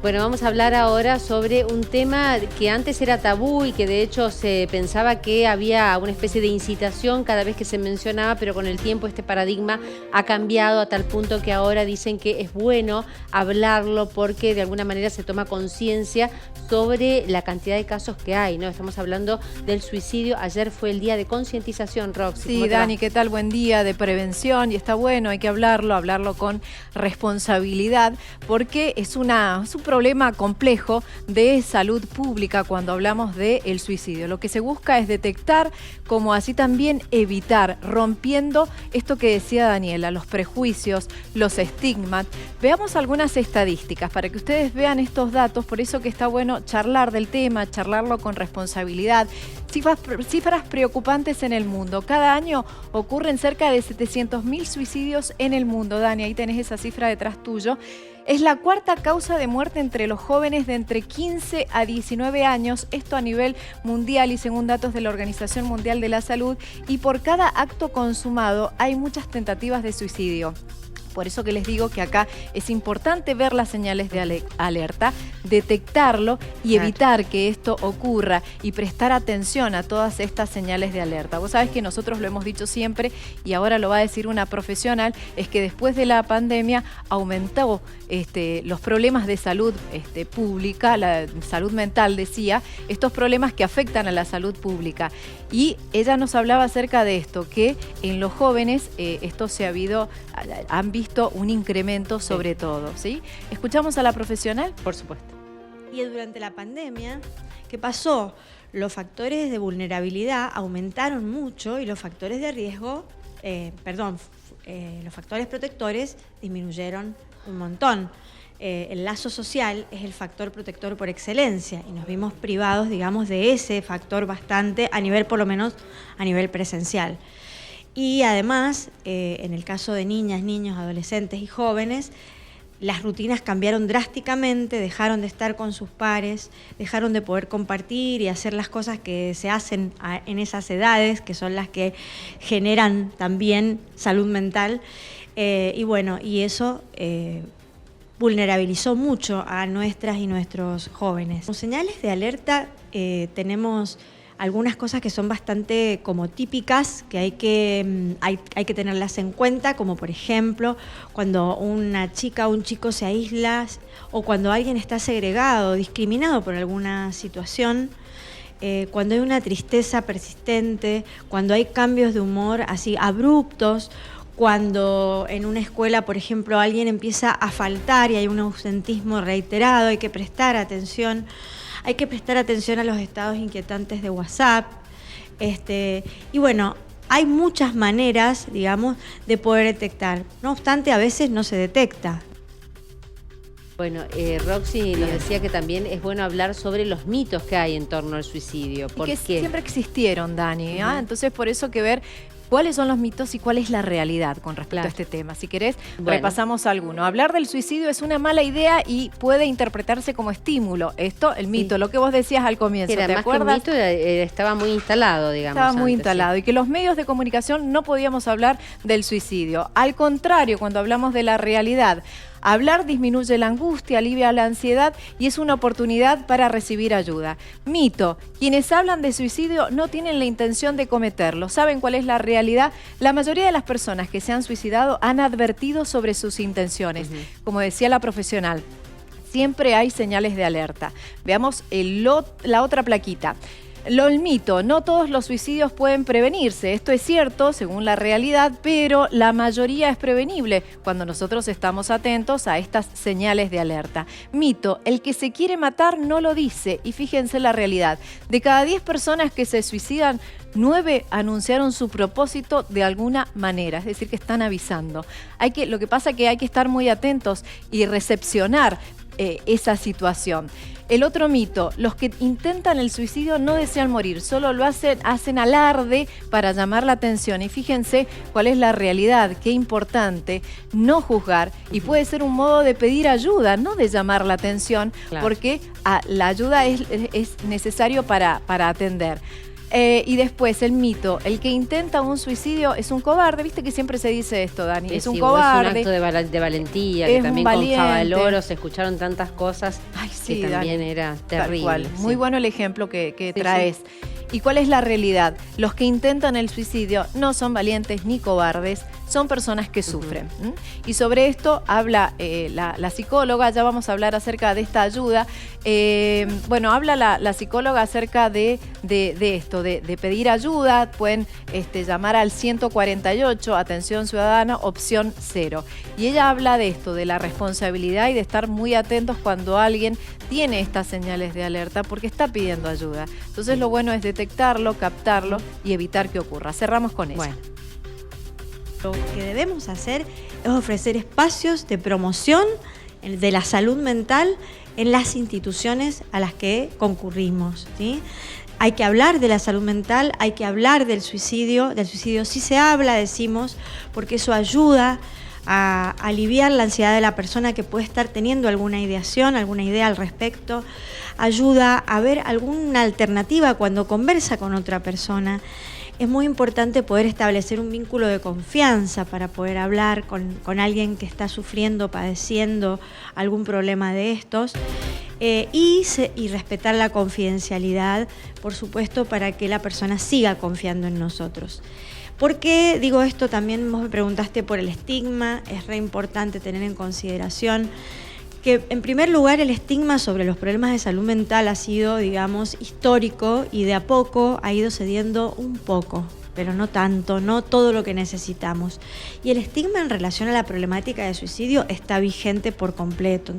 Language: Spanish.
Bueno, vamos a hablar ahora sobre un tema que antes era tabú y que de hecho se pensaba que había una especie de incitación cada vez que se mencionaba, pero con el tiempo este paradigma ha cambiado a tal punto que ahora dicen que es bueno hablarlo porque de alguna manera se toma conciencia sobre la cantidad de casos que hay, ¿no? Estamos hablando del suicidio. Ayer fue el día de concientización, Roxy. Sí, Dani, ¿qué tal? Buen día, de prevención, y está bueno, hay que hablarlo con responsabilidad, porque es un problema complejo de salud pública cuando hablamos del suicidio. Lo que se busca es detectar, como así también evitar, rompiendo esto que decía Daniela, los prejuicios, los estigmas. Veamos algunas estadísticas para que ustedes vean estos datos, por eso que está bueno charlar del tema, charlarlo con responsabilidad. Cifras preocupantes en el mundo. Cada año ocurren cerca de 700.000 suicidios en el mundo. Dani, ahí tenés esa cifra detrás tuyo. Es la cuarta causa de muerte entre los jóvenes de entre 15 a 19 años, esto a nivel mundial y según datos de la Organización Mundial de la Salud, y por cada acto consumado hay muchas tentativas de suicidio. Por eso que les digo que acá es importante ver las señales de alerta, detectarlo y evitar que esto ocurra y prestar atención a todas estas señales de alerta. Vos sabés que nosotros lo hemos dicho siempre y ahora lo va a decir una profesional, es que después de la pandemia aumentó los problemas de salud pública, la salud mental decía, estos problemas que afectan a la salud pública. Y ella nos hablaba acerca de esto, que en los jóvenes han visto un incremento sobre todo, ¿sí? ¿Escuchamos a la profesional? Por supuesto. Y durante la pandemia, ¿qué pasó? Los factores de vulnerabilidad aumentaron mucho y los factores de riesgo, los factores protectores disminuyeron un montón. El lazo social es el factor protector por excelencia y nos vimos privados, digamos, de ese factor bastante a nivel, por lo menos, a nivel presencial. Y además, en el caso de niñas, niños, adolescentes y jóvenes, las rutinas cambiaron drásticamente, dejaron de estar con sus pares, dejaron de poder compartir y hacer las cosas que se hacen en esas edades, que son las que generan también salud mental. Y eso vulnerabilizó mucho a nuestras y nuestros jóvenes. Como señales de alerta tenemos algunas cosas que son bastante como típicas, que hay que tenerlas en cuenta, como por ejemplo cuando una chica o un chico se aísla o cuando alguien está segregado, discriminado por alguna situación, cuando hay una tristeza persistente, cuando hay cambios de humor así abruptos, cuando en una escuela, por ejemplo, alguien empieza a faltar y hay un ausentismo reiterado, hay que prestar atención. Hay que prestar atención a los estados inquietantes de WhatsApp. Y bueno, hay muchas maneras, digamos, de poder detectar. No obstante, a veces no se detecta. Bueno, Roxy nos decía que también es bueno hablar sobre los mitos que hay en torno al suicidio. ¿Por qué? Siempre existieron, Dani. Entonces, por eso que ver cuáles son los mitos y cuál es la realidad con respecto a este tema. Si querés, repasamos alguno. Hablar del suicidio es una mala idea y puede interpretarse como estímulo. Esto, el mito, lo que vos decías al comienzo, ¿te acuerdas? Que el mito estaba muy instalado, digamos. Estaba muy instalado. Y que los medios de comunicación no podíamos hablar del suicidio. Al contrario, cuando hablamos de la realidad, hablar disminuye la angustia, alivia la ansiedad y es una oportunidad para recibir ayuda. Mito, quienes hablan de suicidio no tienen la intención de cometerlo. ¿Saben cuál es la realidad? La mayoría de las personas que se han suicidado han advertido sobre sus intenciones. Como decía la profesional, siempre hay señales de alerta. Veamos la otra plaquita. El mito, no todos los suicidios pueden prevenirse. Esto es cierto, según la realidad, pero la mayoría es prevenible cuando nosotros estamos atentos a estas señales de alerta. Mito, el que se quiere matar no lo dice. Y fíjense la realidad. De cada 10 personas que se suicidan, 9 anunciaron su propósito de alguna manera, es decir, que están avisando. Lo que pasa es que hay que estar muy atentos y recepcionar esa situación. El otro mito, los que intentan el suicidio no desean morir, solo lo hacen alarde para llamar la atención. Y fíjense cuál es la realidad, qué importante no juzgar. Y puede ser un modo de pedir ayuda, no de llamar la atención, porque la ayuda es necesario para atender. Y después el mito, el que intenta un suicidio es un cobarde. Viste que siempre se dice esto, Dani, Sí, es un sí, cobarde. Es un acto de valentía, es que un también con valiente. Favaloro se escucharon tantas cosas. Ay, sí, que también Dani, era tal terrible. cual. Sí. Muy bueno el ejemplo que Sí, traes. sí. ¿Y cuál es la realidad? Los que intentan el suicidio no son valientes ni cobardes, son personas que sufren. Y sobre esto habla la psicóloga, ya vamos a hablar acerca de esta ayuda. Bueno, habla la psicóloga acerca de esto, de pedir ayuda. Pueden llamar al 148, atención ciudadana, opción 0. Y ella habla de esto, de la responsabilidad y de estar muy atentos cuando alguien tiene estas señales de alerta porque está pidiendo ayuda. Entonces lo bueno es detectarlo, captarlo y evitar que ocurra. Cerramos con eso. Bueno. Lo que debemos hacer es ofrecer espacios de promoción de la salud mental en las instituciones a las que concurrimos, ¿sí? Hay que hablar de la salud mental, hay que hablar del suicidio sí se habla, decimos, porque eso ayuda a aliviar la ansiedad de la persona que puede estar teniendo alguna ideación, alguna idea al respecto, ayuda a ver alguna alternativa cuando conversa con otra persona. Es muy importante poder establecer un vínculo de confianza para poder hablar con alguien que está sufriendo, padeciendo algún problema de estos y respetar la confidencialidad, por supuesto, para que la persona siga confiando en nosotros. ¿Por qué digo esto? También vos me preguntaste por el estigma, es re importante tener en consideración que en primer lugar el estigma sobre los problemas de salud mental ha sido, digamos, histórico y de a poco ha ido cediendo un poco, pero no tanto, no todo lo que necesitamos. Y el estigma en relación a la problemática de suicidio está vigente por completo.